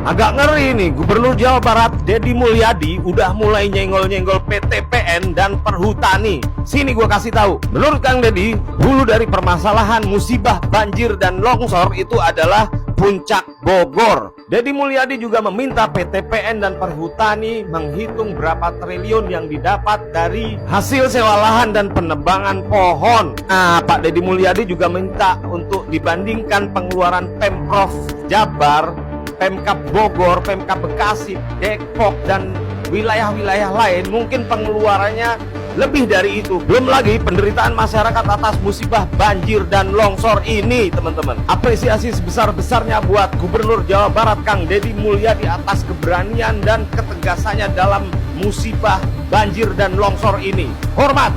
Agak ngeri nih, Gubernur Jawa Barat Deddy Mulyadi udah mulai nyenggol-nyenggol PTPN dan Perhutani. Sini gua kasih tahu. Menurut Kang Deddy, hulu dari permasalahan musibah banjir dan longsor itu adalah Puncak Bogor. Deddy Mulyadi juga meminta PTPN dan Perhutani menghitung berapa triliun yang didapat dari hasil sewa lahan dan penebangan pohon. Nah, Pak Deddy Mulyadi juga minta untuk dibandingkan pengeluaran Pemprov Jabar, Pemkab Bogor, Pemkab Bekasi, Depok, dan wilayah-wilayah lain, mungkin pengeluarannya lebih dari itu. Belum lagi penderitaan masyarakat atas musibah banjir dan longsor ini, teman-teman. Apresiasi sebesar-besarnya buat Gubernur Jawa Barat Kang Deddy Mulyadi atas keberanian dan ketegasannya dalam musibah banjir dan longsor ini. Hormat!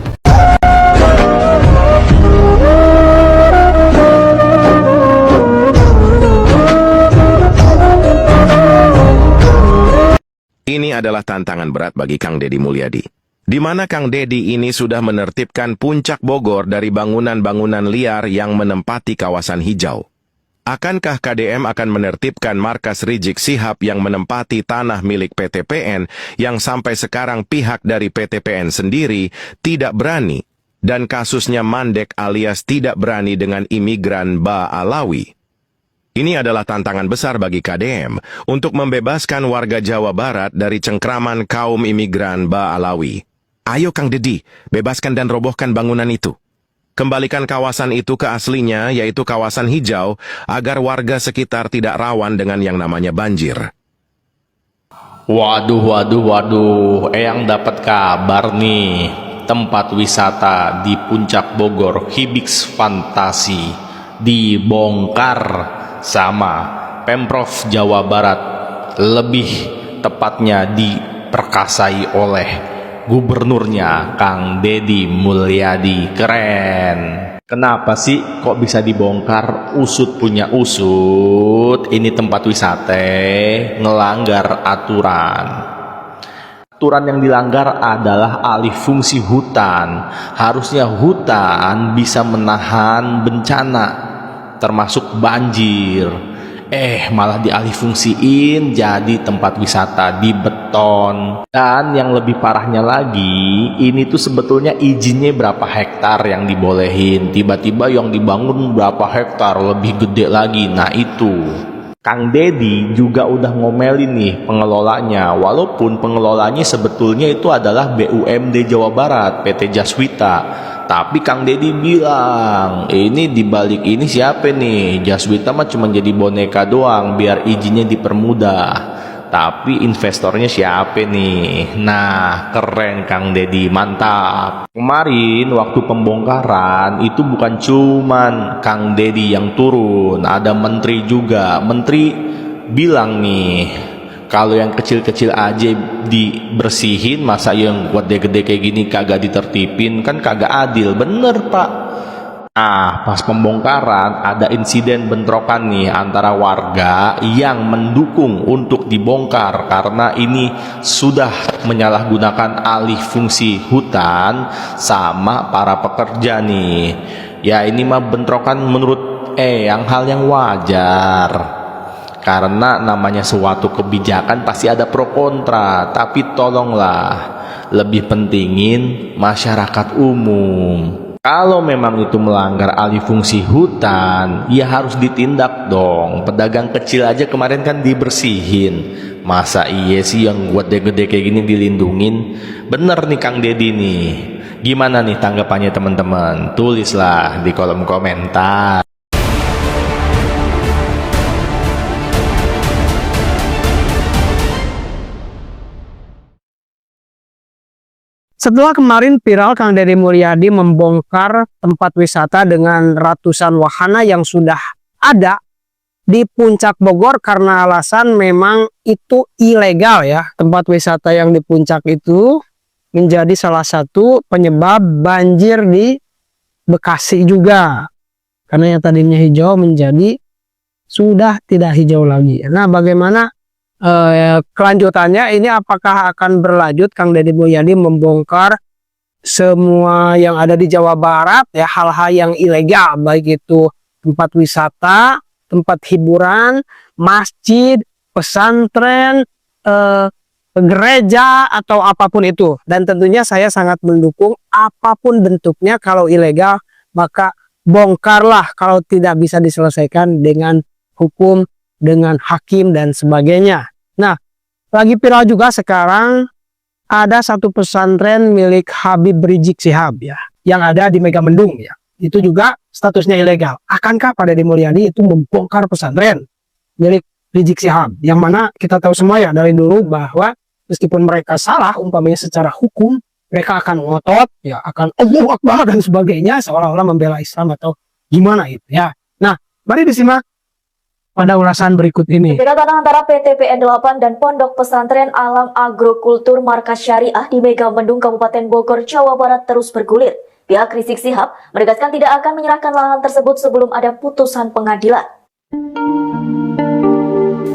Ini adalah tantangan berat bagi Kang Deddy Mulyadi, di mana Kang Deddy ini sudah menertibkan Puncak Bogor dari bangunan-bangunan liar yang menempati kawasan hijau. Akankah KDM akan menertibkan markas Rizik Syihab yang menempati tanah milik PTPN yang sampai sekarang pihak dari PTPN sendiri tidak berani, dan kasusnya mandek alias tidak berani dengan imigran Ba Alawi? Ini adalah tantangan besar bagi KDM untuk membebaskan warga Jawa Barat dari cengkraman kaum imigran Ba Alawi. Ayo Kang Deddy, bebaskan dan robohkan bangunan itu. Kembalikan kawasan itu ke aslinya, yaitu kawasan hijau, agar warga sekitar tidak rawan dengan yang namanya banjir. Waduh, Eyang dapat kabar nih. Tempat wisata di Puncak Bogor, Hibix Fantasi, dibongkar sama Pemprov Jawa Barat, lebih tepatnya diperkasai oleh gubernurnya Kang Deddy Mulyadi. Keren. Kenapa sih kok bisa dibongkar? Usut punya usut, ini tempat wisata ngelanggar aturan. Aturan yang dilanggar adalah alih fungsi hutan. Harusnya hutan bisa menahan bencana, termasuk banjir. Malah dialihfungsiin jadi tempat wisata di beton. Dan yang lebih parahnya lagi, ini tuh sebetulnya izinnya berapa hektar yang dibolehin, tiba-tiba yang dibangun berapa hektar lebih gede lagi. Nah itu Kang Deddy juga udah ngomelin nih pengelolanya, walaupun pengelolanya sebetulnya itu adalah BUMD Jawa Barat, PT Jaswita. Tapi Kang Deddy bilang, ini dibalik ini siapa nih? Jaswita mah cuma jadi boneka doang biar izinnya dipermudah. Tapi investornya siapa nih? Nah, keren Kang Deddy, mantap. Kemarin waktu pembongkaran itu bukan cuman Kang Deddy yang turun, ada menteri juga. Menteri bilang nih, kalau yang kecil-kecil aja dibersihin, masa yang gede-gede kayak gini kagak ditertipin, kan kagak adil. Bener Pak. Nah, pas pembongkaran ada insiden bentrokan nih antara warga yang mendukung untuk dibongkar karena ini sudah menyalahgunakan alih fungsi hutan sama para pekerja nih. Ya ini mah bentrokan menurut hal yang wajar. Karena namanya suatu kebijakan pasti ada pro kontra, tapi tolonglah lebih pentingin masyarakat umum. Kalau memang itu melanggar alih fungsi hutan, ya harus ditindak dong. Pedagang kecil aja kemarin kan dibersihin. Masa iya sih yang gede-gede kayak gini dilindungin? Bener nih Kang Deddy nih. Gimana nih tanggapannya teman-teman? Tulislah di kolom komentar. Setelah kemarin viral Kang Deddy Mulyadi membongkar tempat wisata dengan ratusan wahana yang sudah ada di Puncak Bogor karena alasan memang itu ilegal ya. Tempat wisata yang di puncak itu menjadi salah satu penyebab banjir di Bekasi juga. Karena yang tadinya hijau menjadi sudah tidak hijau lagi. Nah, bagaimana kelanjutannya ini, apakah akan berlanjut Kang Deddy Mulyadi membongkar semua yang ada di Jawa Barat ya, hal-hal yang ilegal, baik itu tempat wisata, tempat hiburan, masjid, pesantren, gereja atau apapun itu. Dan tentunya saya sangat mendukung apapun bentuknya. Kalau ilegal maka bongkarlah kalau tidak bisa diselesaikan dengan hukum, dengan hakim dan sebagainya. Nah, lagi viral juga sekarang ada satu pesantren milik Habib Rizik Syihab ya, yang ada di Megamendung ya. Itu juga statusnya ilegal. Akankah Pak Deddy Mulyadi itu membongkar pesantren milik Rizik Syihab? Yang mana kita tahu semua ya dari dulu bahwa meskipun mereka salah umpamanya secara hukum, mereka akan ngotot, ya akan Allahu Akbar dan sebagainya, seolah-olah membela Islam atau gimana itu ya. Nah, mari disimak pada ulasan berikut ini. Kegiatan antara PT PN 8 dan Pondok Pesantren Alam Agrokultur Markas Syariah di Megamendung, Kabupaten Bogor, Jawa Barat terus bergulir. Pihak Rizik Syihab menegaskan tidak akan menyerahkan lahan tersebut sebelum ada putusan pengadilan.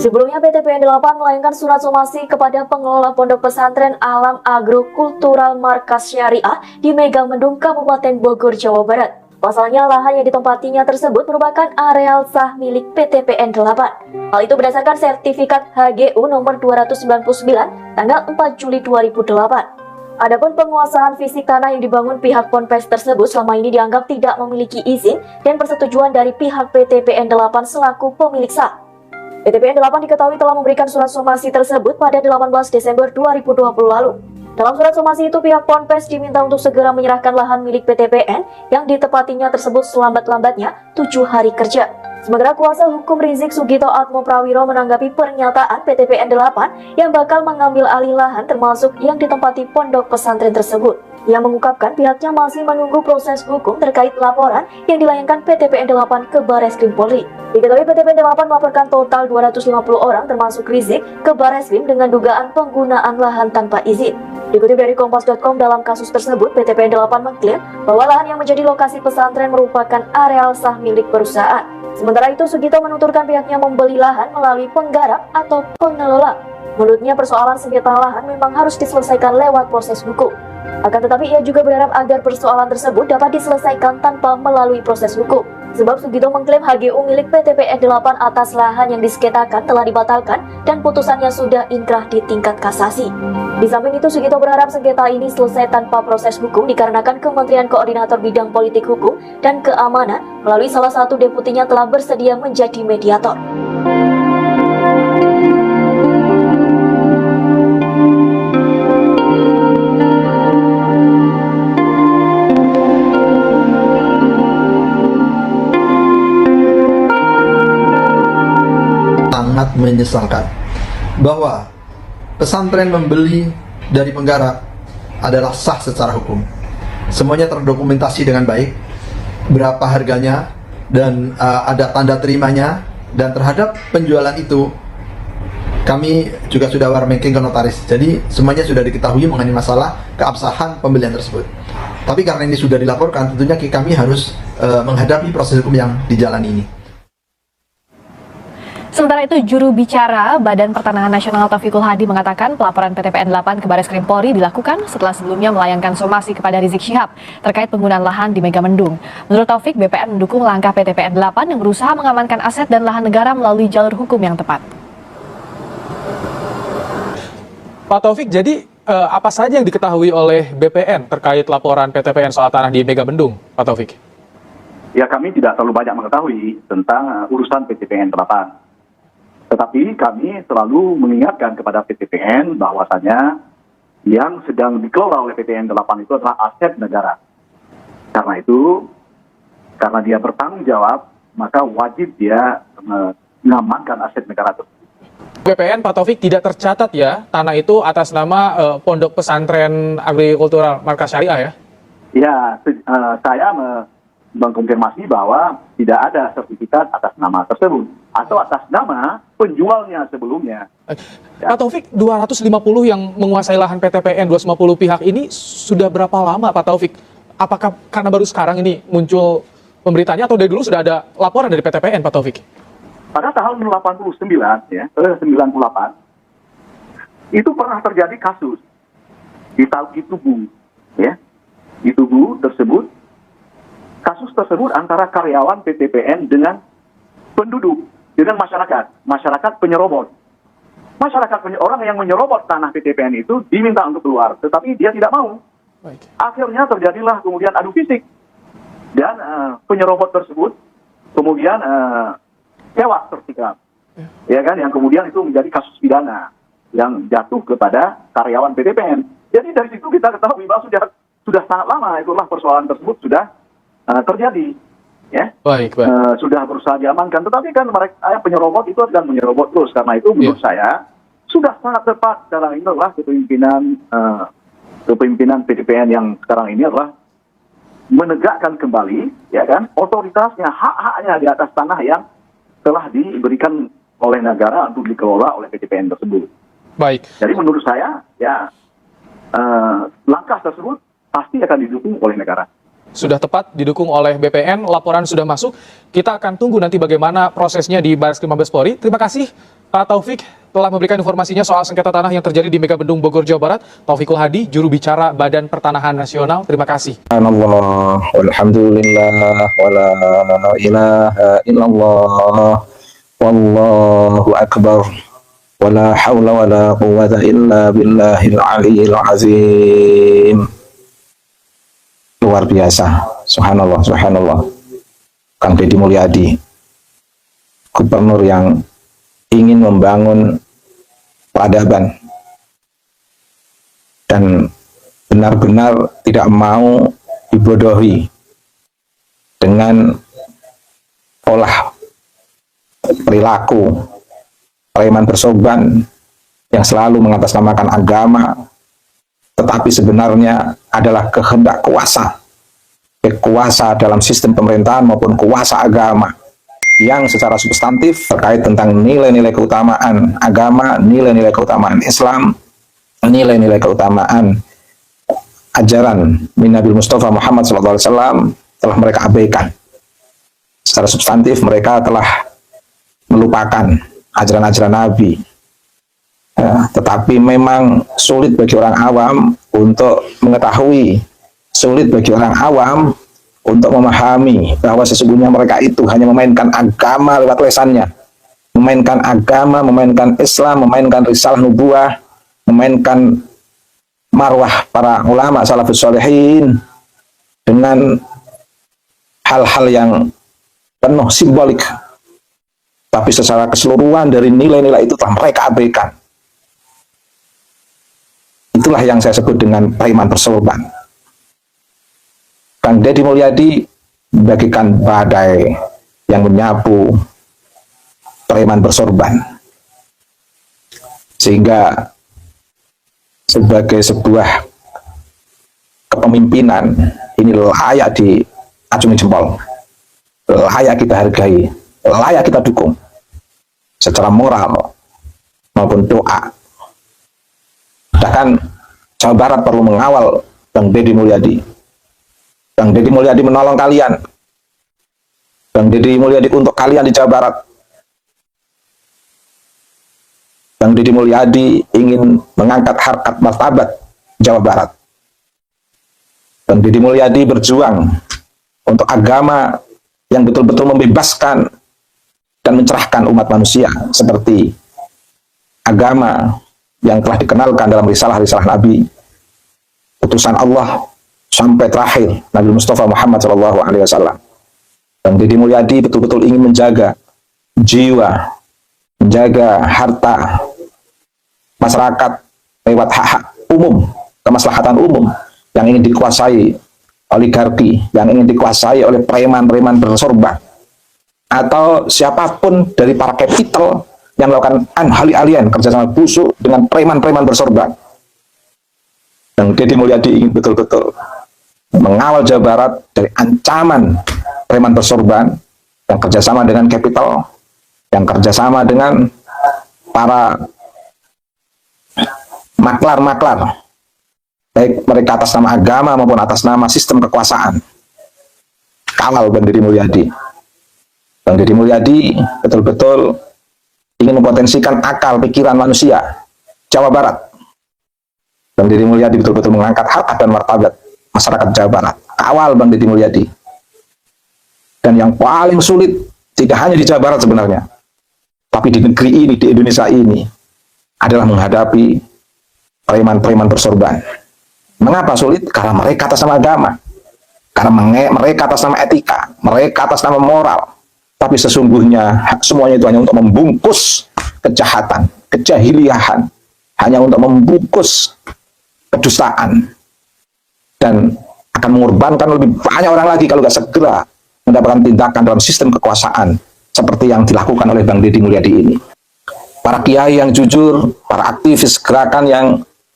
Sebelumnya PT PN 8 melayangkan surat somasi kepada pengelola Pondok Pesantren Alam Agrokultural Markas Syariah di Megamendung, Kabupaten Bogor, Jawa Barat. Pasalnya lahan yang ditempatinya tersebut merupakan areal sah milik PT PN 8. Hal itu berdasarkan sertifikat HGU nomor 299 tanggal 4 Juli 2008. Adapun penguasaan fisik tanah yang dibangun pihak Ponpes tersebut selama ini dianggap tidak memiliki izin dan persetujuan dari pihak PT PN 8 selaku pemilik sah. PT PN 8 diketahui telah memberikan surat somasi tersebut pada 18 Desember 2020 lalu. Dalam surat somasi itu, pihak Ponpes diminta untuk segera menyerahkan lahan milik PT PN yang ditepatinya tersebut selambat-lambatnya 7 hari kerja. Sementara kuasa hukum Rizik Sugito Atmo Prawiro menanggapi pernyataan PT PN 8 yang bakal mengambil alih lahan termasuk yang ditempati pondok pesantren tersebut. Ia mengungkapkan pihaknya masih menunggu proses hukum terkait laporan yang dilayangkan PT PN 8 ke Barreskrim Polri. Diketahui PT PN 8 melaporkan total 250 orang termasuk Rizik ke Barreskrim dengan dugaan penggunaan lahan tanpa izin. Dikutip dari Kompas.com, dalam kasus tersebut PT PN 8 mengklaim bahwa lahan yang menjadi lokasi pesantren merupakan areal sah milik perusahaan. Sementara itu, Sugito menuturkan pihaknya membeli lahan melalui penggarap atau pengelola. Menurutnya persoalan sengketa lahan memang harus diselesaikan lewat proses hukum. Akan tetapi ia juga berharap agar persoalan tersebut dapat diselesaikan tanpa melalui proses hukum. Sebab Sugito mengklaim HGU milik PT PN 8 atas lahan yang disengketakan telah dibatalkan dan putusannya sudah inkrah di tingkat kasasi. Di samping itu, Sugito berharap sengketa ini selesai tanpa proses hukum dikarenakan Kementerian Koordinator Bidang Politik Hukum dan Keamanan melalui salah satu deputinya telah bersedia menjadi mediator. Sangat menyesalkan bahwa pesantren membeli dari penggarap adalah sah secara hukum. Semuanya terdokumentasi dengan baik, berapa harganya dan ada tanda terimanya, dan terhadap penjualan itu kami juga sudah warmaking ke notaris. Jadi semuanya sudah diketahui mengenai masalah keabsahan pembelian tersebut. Tapi karena ini sudah dilaporkan, tentunya kami harus menghadapi proses hukum yang di jalan ini. Sementara itu, juru bicara Badan Pertanahan Nasional Taufikul Hadi mengatakan pelaporan PT PN 8 ke Barreskrim Polri dilakukan setelah sebelumnya melayangkan somasi kepada Rizik Syihab terkait penggunaan lahan di Megamendung. Menurut Taufik, BPN mendukung langkah PT PN 8 yang berusaha mengamankan aset dan lahan negara melalui jalur hukum yang tepat. Pak Taufik, jadi apa saja yang diketahui oleh BPN terkait laporan PT PN soal tanah di Megamendung, Pak Taufik? Ya, kami tidak terlalu banyak mengetahui tentang urusan PT PN 8. Tetapi kami selalu mengingatkan kepada PT PN bahwasanya yang sedang dikelola oleh PT PN 8 itu adalah aset negara. Karena itu, karena dia bertanggung jawab, maka wajib dia mengamankan aset negara tersebut. BPN, Pak Taufik, tidak tercatat ya tanah itu atas nama Pondok Pesantren Agrikultural Markas Syariah ya? Ya, saya mengkonfirmasi bahwa tidak ada sertifikat atas nama tersebut atau atas nama penjualnya sebelumnya. Pak Taufik, 250 yang menguasai lahan PT PN 250 pihak ini sudah berapa lama, Pak Taufik? Apakah karena baru sekarang ini muncul pemberitanya atau dari dulu sudah ada laporan dari PT PN, Pak Taufik? Pada tahun 89 ya, 98 itu pernah terjadi kasus di Tugu ya. Di Tugu tersebut, kasus tersebut antara karyawan PT PN dengan penduduk, dengan masyarakat penyerobot. orang yang menyerobot tanah PTPN itu diminta untuk keluar, tetapi dia tidak mau. Baik. Akhirnya terjadilah kemudian adu fisik, dan penyerobot tersebut kemudian tewas tersikap, ya kan? Yang kemudian itu menjadi kasus pidana yang jatuh kepada karyawan PTPN. Jadi dari situ kita ketahui bahwa sudah sangat lama itulah persoalan tersebut sudah terjadi, ya. Baik. Sudah berusaha diamankan, tetapi kan mereka penyerobot itu akan menyerobot terus. Karena itu menurut saya sudah sangat tepat sekarang ini adalah kepemimpinan PTPN yang sekarang ini adalah menegakkan kembali, ya kan, otoritasnya, hak-haknya di atas tanah yang telah diberikan oleh negara untuk dikelola oleh PTPN tersebut. Baik. Jadi menurut saya, ya langkah tersebut pasti akan didukung oleh negara. Sudah tepat didukung oleh BPN, laporan sudah masuk. Kita akan tunggu nanti bagaimana prosesnya di Barreskrim Mabes Polri. Terima kasih Pak Taufik telah memberikan informasinya soal sengketa tanah yang terjadi di Megabendung Bogor, Jawa Barat. Taufikul Hadi, juru bicara Badan Pertanahan Nasional. Terima kasih. Subhanallah, walhamdulillah, wala ilaha illallah, wallahu akbar, wala hawla wala quwwata illa billahil aliyyil azim. Luar biasa, subhanallah, subhanallah. Kang Deddy Mulyadi, gubernur yang ingin membangun peradaban dan benar-benar tidak mau dibodohi dengan pola perilaku preman bersorban yang selalu mengatasnamakan agama, tetapi sebenarnya adalah kehendak kuasa dalam sistem pemerintahan maupun kuasa agama yang secara substantif terkait tentang nilai-nilai keutamaan agama, nilai-nilai keutamaan Islam, nilai-nilai keutamaan ajaran min Nabi Mustafa Muhammad SAW telah mereka abaikan. Secara substantif mereka telah melupakan ajaran-ajaran Nabi. Tetapi memang sulit bagi orang awam untuk mengetahui, sulit bagi orang awam untuk memahami bahwa sesungguhnya mereka itu hanya memainkan agama lewat lesannya, memainkan agama, memainkan Islam, memainkan risalah nubuah, memainkan marwah para ulama salafus sholihin dengan hal-hal yang penuh simbolik, tapi secara keseluruhan dari nilai-nilai itu telah mereka abaikan. Itulah yang saya sebut dengan preman bersorban. Kang Deddy Mulyadi bagikan badai yang menyapu preman bersorban, sehingga sebagai sebuah kepemimpinan ini layak diacungi jempol, layak kita hargai, layak kita dukung secara moral maupun doa. Bahkan Jawa Barat perlu mengawal Bang Deddy Mulyadi. Bang Deddy Mulyadi menolong kalian. Bang Deddy Mulyadi untuk kalian di Jawa Barat. Bang Deddy Mulyadi ingin mengangkat harkat martabat Jawa Barat. Bang Deddy Mulyadi berjuang untuk agama yang betul-betul membebaskan dan mencerahkan umat manusia, seperti agama yang telah dikenalkan dalam risalah-risalah Nabi, utusan Allah sampai terakhir Nabi Mustafa Muhammad SAW. Bang Deddy Mulyadi betul-betul ingin menjaga jiwa, menjaga harta masyarakat lewat hak-hak umum, kemaslahatan umum yang ingin dikuasai oligarki, yang ingin dikuasai oleh preman-preman bersorban atau siapapun dari para kapital yang melakukan alih-alihan kerjasama busuk dengan preman-preman bersorban. Dan Deddy Mulyadi ingin betul-betul mengawal Jawa Barat dari ancaman preman bersorban yang kerjasama dengan kapital, yang kerjasama dengan para maklar-maklar, baik mereka atas nama agama maupun atas nama sistem kekuasaan. Kawal Bang Deddy Mulyadi. Bang Deddy Mulyadi betul-betul ingin mempotensikan akal pikiran manusia Jawa Barat. Bang Deddy Mulyadi betul-betul mengangkat harkat dan martabat masyarakat Jawa Barat. Kawal Bang Deddy Mulyadi. Dan yang paling sulit tidak hanya di Jawa Barat sebenarnya, tapi di negeri ini, di Indonesia ini, adalah menghadapi preman-preman bersorban. Mengapa sulit? Karena mereka atas nama agama, karena mereka atas nama etika, mereka atas nama moral. Tapi sesungguhnya semuanya itu hanya untuk membungkus kejahatan, kejahiliahan, hanya untuk membungkus kedustaan, dan akan mengorbankan lebih banyak orang lagi kalau nggak segera mendapatkan tindakan dalam sistem kekuasaan seperti yang dilakukan oleh Bang Deddy Mulyadi ini. Para kiai yang jujur, para aktivis gerakan yang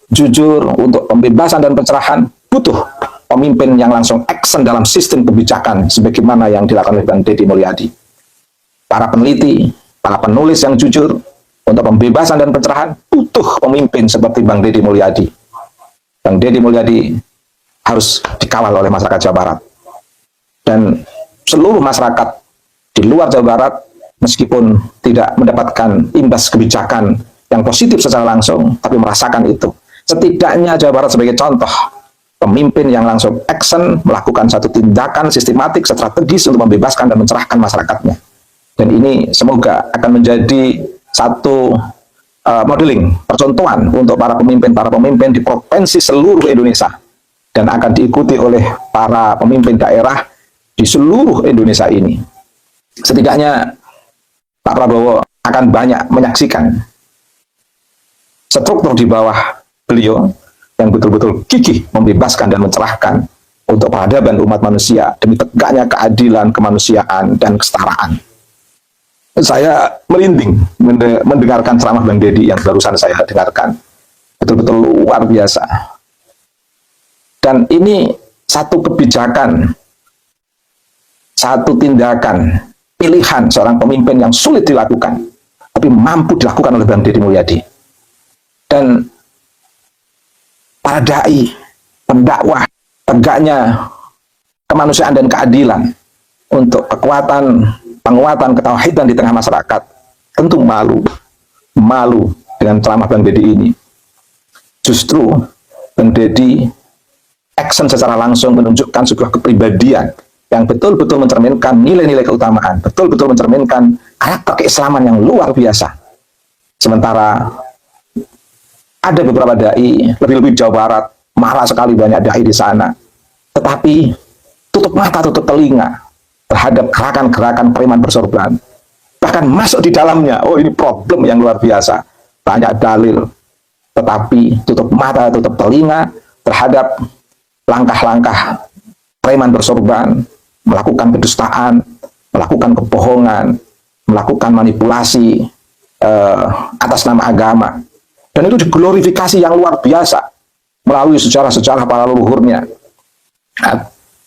jujur untuk pembebasan dan pencerahan butuh pemimpin yang langsung action dalam sistem kebijakan sebagaimana yang dilakukan oleh Bang Deddy Mulyadi. Para peneliti, para penulis yang jujur untuk pembebasan dan pencerahan butuh pemimpin seperti Bang Deddy Mulyadi. Bang Deddy Mulyadi harus dikawal oleh masyarakat Jawa Barat. Dan seluruh masyarakat di luar Jawa Barat, meskipun tidak mendapatkan imbas kebijakan yang positif secara langsung, tapi merasakan itu. Setidaknya Jawa Barat sebagai contoh pemimpin yang langsung action, melakukan satu tindakan sistematik, strategis untuk membebaskan dan mencerahkan masyarakatnya. Dan ini semoga akan menjadi satu modeling, percontohan untuk para pemimpin di provinsi seluruh Indonesia, dan akan diikuti oleh para pemimpin daerah di seluruh Indonesia ini. Setidaknya Pak Prabowo akan banyak menyaksikan struktur di bawah beliau yang betul-betul gigih membebaskan dan mencerahkan untuk peradaban umat manusia demi tegaknya keadilan, kemanusiaan, dan kesetaraan. Saya merinding mendengarkan ceramah Bang Deddy yang barusan saya dengarkan. Betul-betul luar biasa. Dan ini satu kebijakan, satu tindakan, pilihan seorang pemimpin yang sulit dilakukan, tapi mampu dilakukan oleh Bang Deddy Mulyadi. Dan para dai, pendakwah, tegaknya kemanusiaan dan keadilan untuk penguatan ketauhidan di tengah masyarakat, tentu malu dengan ceramah Bang Deddy ini. Justru Bang Deddy action secara langsung menunjukkan sebuah kepribadian yang betul-betul mencerminkan nilai-nilai keutamaan, betul-betul mencerminkan karakter keislaman yang luar biasa. Sementara ada beberapa dai, lebih-lebih Jawa Barat, marah sekali banyak dai di sana, tetapi tutup mata, tutup telinga terhadap gerakan-gerakan preman bersorban, bahkan masuk di dalamnya. Oh, ini problem yang luar biasa, banyak dalil, tetapi tutup mata, tutup telinga terhadap langkah-langkah preman bersorban, melakukan kedustaan, melakukan kebohongan, melakukan manipulasi atas nama agama. Dan itu diglorifikasi yang luar biasa melalui sejarah-sejarah para leluhurnya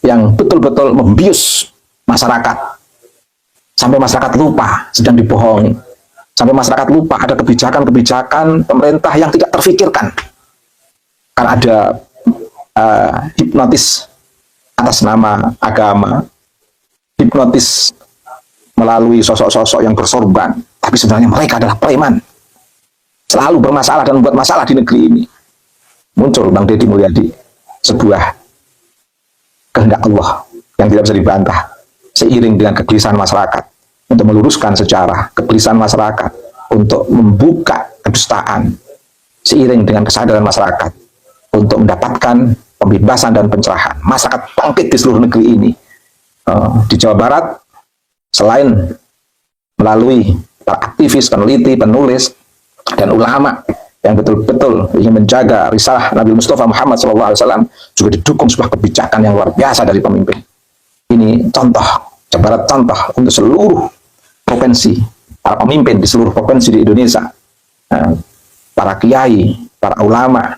yang betul-betul membius masyarakat, sampai masyarakat lupa sedang dibohongi, sampai masyarakat lupa ada kebijakan-kebijakan pemerintah yang tidak terfikirkan, karena ada hipnotis atas nama agama, hipnotis melalui sosok-sosok yang bersorban, tapi sebenarnya mereka adalah preman, selalu bermasalah dan membuat masalah di negeri ini. Muncul Bang Deddy Mulyadi, sebuah kehendak Allah yang tidak bisa dibantah, seiring dengan kegelisahan masyarakat untuk meluruskan sejarah, kegelisahan masyarakat untuk membuka kedustaan, seiring dengan kesadaran masyarakat untuk mendapatkan pembebasan dan pencerahan. Masyarakat bangkit di seluruh negeri ini. Di Jawa Barat, selain melalui para aktivis, peneliti, penulis, dan ulama yang betul-betul ingin menjaga risalah Nabi Mustafa Muhammad SAW, juga didukung sebuah kebijakan yang luar biasa dari pemimpin. Ini contoh, Jawa Barat contoh untuk seluruh provinsi, para pemimpin di seluruh provinsi di Indonesia, para kiai, para ulama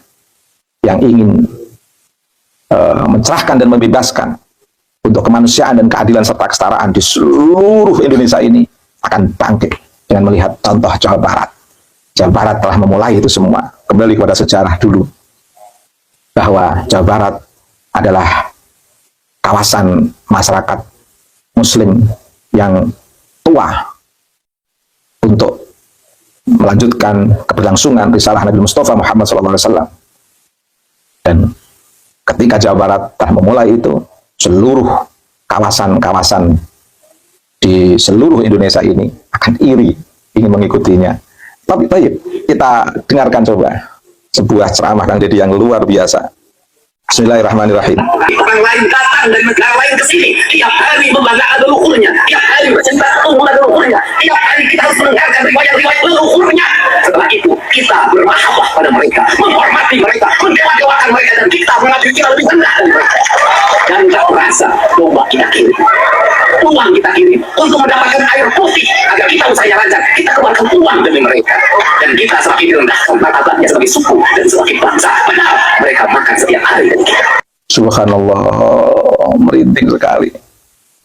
yang ingin mencerahkan dan membebaskan untuk kemanusiaan dan keadilan serta kesetaraan di seluruh Indonesia ini akan bangkit dengan melihat contoh Jawa Barat. Jawa Barat telah memulai itu semua. Kembali kepada sejarah dulu, bahwa Jawa Barat adalah kawasan masyarakat Muslim yang tua untuk melanjutkan keberlangsungan risalah Nabi Mustafa Muhammad SAW. Dan ketika Jawa Barat telah memulai itu, seluruh kawasan-kawasan di seluruh Indonesia ini akan iri ingin mengikutinya. Tapi kita dengarkan coba sebuah ceramah Kang Deddy yang luar biasa. Bismillahirrahmanirrahim. Orang lain datang dari negara lain ke sini, tiap hari membanggakan leluhurnya, tiap hari bercerita keturunan leluhurnya, tiap hari kita harus mendengarkan riwayat-riwayat leluhurnya. Setelah itu kita bermahabbah pada mereka, menghormati mereka, mendewa-dewakan mereka, dan kita mengabdi kita lebih rendah dari mereka. Dan tak merasa domba kita kirim, uang kita kirim untuk mendapatkan air putih agar kita usahanya lancar. Kita keluarkan uang demi mereka, dan kita semakin direndahkan martabatnya sebagai suku dan sebagai bangsa. Benar, mereka makan setiap hari dari kita. Subhanallah, merinding sekali.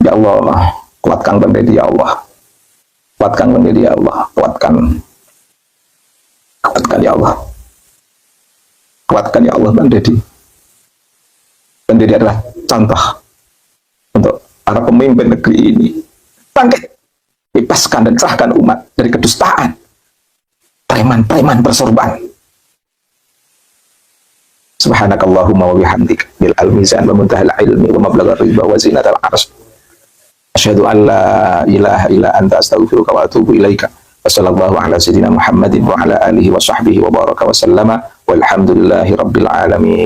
Ya Allah, kuatkan Kang Deddy ya Allah. Kuatkan Kang Deddy ya Allah. Kuatkan ya Allah. Kuatkan ya Allah Kang Deddy. Kang Deddy adalah contoh untuk para pemimpin negeri ini. Bangkit, bebaskan dan cerahkan umat dari kedustaan, preman-preman bersorban. Subhanakallahumma wa bihamdik bil al-mizan wa muntahal ilmi wa mablaghar riba wa zinatal arsy. Asyhadu an la ilaha illa anta astaghfiruka wa atubu ilaika. Wassallallahu ala sayyidina Muhammadin wa ala alihi wa sahbihi wa baraka wa sallama walhamdulillahi rabbil alamin.